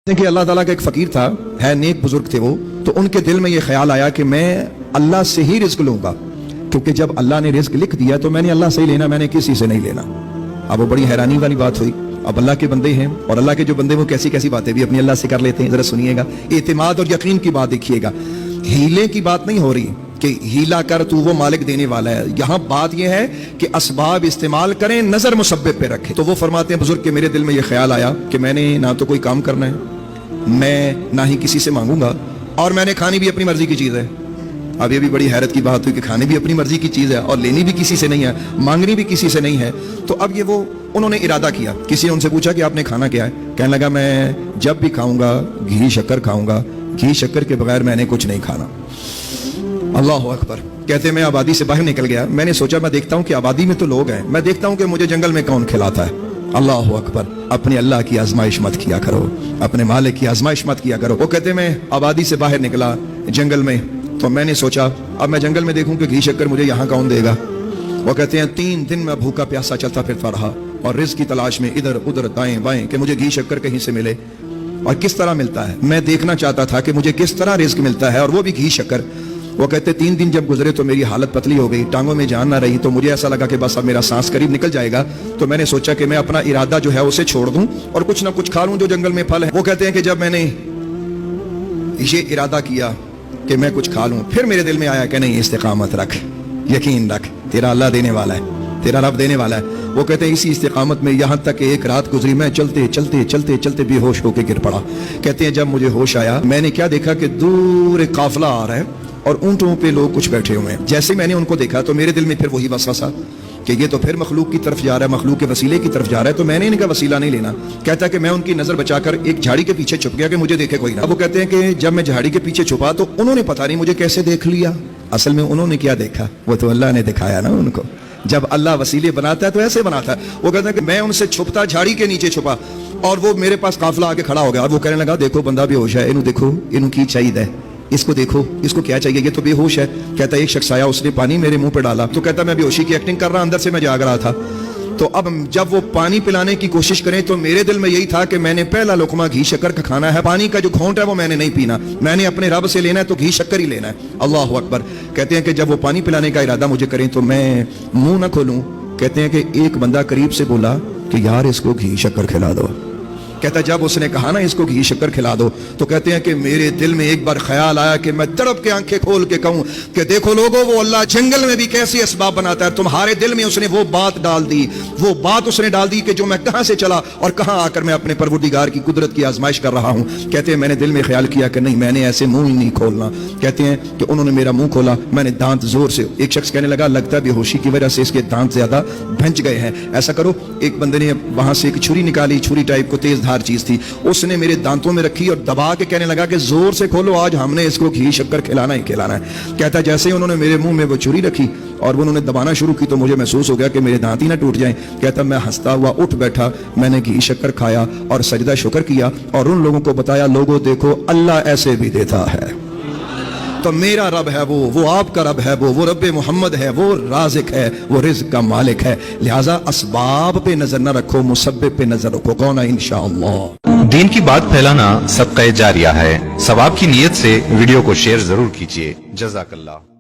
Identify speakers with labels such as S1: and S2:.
S1: کہ اللہ تعالیٰ کا ایک فقیر تھا، ہے نیک بزرگ تھے وہ، تو ان کے دل میں یہ خیال آیا کہ میں اللہ سے ہی رزق لوں گا، کیونکہ جب اللہ نے رزق لکھ دیا تو میں نے اللہ سے ہی لینا، میں نے کسی سے نہیں لینا۔ اب وہ بڑی حیرانی والی بات ہوئی۔ اب اللہ کے بندے ہیں، اور اللہ کے جو بندے وہ کیسی کیسی باتیں بھی اپنی اللہ سے کر لیتے ہیں۔ ذرا سنیے گا، اعتماد اور یقین کی بات دیکھیے گا، ہیلے کی بات نہیں ہو رہی کہ ہیلا کر تو وہ مالک دینے والا ہے، یہاں بات یہ ہے کہ اسباب استعمال کریں، نظر مسبب پہ رکھیں۔ تو وہ فرماتے ہیں بزرگ کہ میرے دل میں یہ خیال آیا کہ میں نے نہ تو کوئی کام کرنا ہے، میں نہ ہی کسی سے مانگوں گا، اور میں نے کھانی بھی اپنی مرضی کی چیز ہے۔ اب یہ بھی بڑی حیرت کی بات ہوئی کہ کھانی بھی اپنی مرضی کی چیز ہے اور لینی بھی کسی سے نہیں ہے، مانگنی بھی کسی سے نہیں ہے۔ تو اب یہ وہ انہوں نے ارادہ کیا، کسی نے ان سے پوچھا کہ آپ نے کھانا کیا ہے؟ کہنے لگا میں جب بھی کھاؤں گا گھی شکر کھاؤں گا، گھی شکر کے بغیر میں نے کچھ نہیں کھانا۔ اللہ اکبر۔ کہتے ہیں میں آبادی سے باہر نکل گیا، میں نے سوچا میں دیکھتا ہوں کہ آبادی میں تو لوگ ہیں، میں دیکھتا ہوں کہ مجھے جنگل میں کون کھلاتا ہے۔ اللہ اکبر۔ اپنے اللہ کی آزمائش مت کیا کرو، اپنے مالک کی آزمائش مت کیا کرو۔ وہ کہتے ہیں میں آبادی سے باہر نکلا جنگل میں، تو میں نے سوچا اب میں جنگل میں دیکھوں کہ گھی شکر مجھے یہاں کون دے گا۔ وہ کہتے ہیں 3 دن میں بھوکا پیاسا چلتا پھرتا رہا اور رزق کی تلاش میں ادھر ادھر دائیں بائیں کہ مجھے گھی شکر کہیں سے ملے، اور کس طرح ملتا ہے میں دیکھنا چاہتا تھا کہ مجھے کس طرح رزق ملتا ہے، اور وہ بھی گھی شکر۔ وہ کہتے 3 دن جب گزرے تو میری حالت پتلی ہو گئی، ٹانگوں میں جان نہ رہی، تو مجھے ایسا لگا کہ بس اب میرا سانس قریب نکل جائے گا۔ تو میں نے سوچا کہ میں اپنا ارادہ جو ہے اسے چھوڑ دوں اور کچھ نہ کچھ کھا لوں جو جنگل میں پھل ہے۔ وہ کہتے ہیں کہ جب میں نے یہ ارادہ کیا کہ میں کچھ کھا لوں، پھر میرے دل میں آیا کہ نہیں، استقامت رکھ، یقین رکھ، تیرا اللہ دینے والا ہے، تیرا رب دینے والا ہے۔ وہ کہتے ہیں اسی استقامت میں یہاں تک کہ ایک رات گزری، میں چلتے چلتے چلتے چلتے بے ہوش ہو کے گر پڑا۔ کہتے ہیں جب مجھے ہوش آیا میں نے کیا دیکھا کہ دور ایک قافلہ آ رہا ہے اور اونٹوں پہ لوگ کچھ بیٹھے ہوئے ہیں۔ جیسے میں نے ان کو دیکھا تو میرے دل میں پھر وہی وسوسہ کہ یہ تو پھر مخلوق کی طرف جا رہا ہے، مخلوق کے وسیلے کی طرف جا رہا ہے، تو میں نے ان کا وسیلہ نہیں لینا۔ کہتا ہے کہ میں ان کی نظر بچا کر ایک جھاڑی کے پیچھے چھپ گیا کہ مجھے دیکھے کوئی نہ۔ اب وہ کہتے ہیں کہ جب میں جھاڑی کے پیچھے چھپا تو انہوں نے پتہ نہیں مجھے کیسے دیکھ لیا۔ اصل میں انہوں نے کیا دیکھا، وہ تو اللہ نے دکھایا نا ان کو۔ جب اللہ وسیلے بناتا ہے تو ایسے بناتا ہے۔ وہ کہتا ہے کہ میں ان سے چھپتا، جھاڑی کے نیچے چھپا، اور وہ میرے پاس قافلہ آ کے کھڑا ہو گیا، اور وہ کہنے لگا دیکھو بندہ بے ہوش ہے، انہوں دیکھو، انہوں کی چاہیے، اس کو دیکھو، اس کو کیا چاہیے، یہ تو بے ہوش ہے۔ کہتا ہے ایک شخص آیا، اس نے پانی میرے منہ پہ ڈالا، تو کہتا میں بے ہوشی کی ایکٹنگ کر رہا، اندر سے میں جاگ رہا تھا۔ تو اب جب وہ پانی پلانے کی کوشش کریں تو میرے دل میں یہی تھا کہ میں نے پہلا لقمہ گھی شکر کا کھانا ہے، پانی کا جو گھونٹ ہے وہ میں نے نہیں پینا، میں نے اپنے رب سے لینا ہے تو گھی شکر ہی لینا ہے۔ اللہ اکبر۔ کہتے ہیں کہ جب وہ پانی پلانے کا ارادہ مجھے کریں تو میں منہ نہ کھولوں۔ کہتے ہیں کہ ایک بندہ قریب سے بولا کہ یار اس کو گھی شکر کھلا دو۔ کہتا ہے جب اس نے کہا نا اس کو گھی شکر کھلا دو، تو کہتے ہیں کہ میرے دل میں ایک بار خیال آیا کہ میں تڑپ کے آنکھیں کھول کے کہوں کہ دیکھو لوگوں، وہ اللہ جنگل میں بھی کیسے اسباب بناتا ہے، تمہارے دل میں اس نے وہ بات ڈال دی، وہ بات اس نے ڈال دی کہ جو میں کہاں سے چلا اور کہاں آ کر میں اپنے پروردگار کی قدرت کی آزمائش کر رہا ہوں۔ کہتے ہیں میں نے دل میں خیال کیا کہ نہیں، میں نے ایسے منہ ہی نہیں کھولنا۔ کہتے ہیں کہ انہوں نے میرا منہ کھولا، میں نے دانت زور سے، ایک شخص کہنے لگا لگتا ہے بے ہوشی کی وجہ سے اس کے دانت زیادہ بھنج گئے ہیں، ایسا کرو۔ ایک بندے نے وہاں سے ایک چھری نکالی، چھری ٹائپ کو تیز دھار چیز تھی، اس نے میرے دانتوں میں رکھی اور دبا کے کہنے لگا کہ زور سے کھولو، آج ہم نے اس کو گھی شکر کھلانا ہی کھلانا ہے۔ کہتا ہے جیسے ہی انہوں نے میرے منہ میں وہ چھری رکھی اور انہوں نے دبانا شروع کی تو مجھے محسوس ہو گیا کہ میرے دانت ہی نہ ٹوٹ جائیں۔ کہتا میں ہنستا ہوا اٹھ بیٹھا، میں نے گھی شکر کھایا اور سجدہ شکر کیا اور ان لوگوں کو بتایا لوگوں دیکھو اللہ ایسے بھی دیتا ہے، تو میرا رب ہے وہ آپ کا رب ہے وہ رب محمد ہے، وہ رازق ہے، وہ رزق کا مالک ہے۔ لہٰذا اسباب پہ نظر نہ رکھو، مسبب پہ نظر رکھو، کون ہے انشاءاللہ۔
S2: دین کی بات پھیلانا صدقہ جاریہ ہے، ثواب کی نیت سے ویڈیو کو شیئر ضرور کیجیے۔ جزاک اللہ۔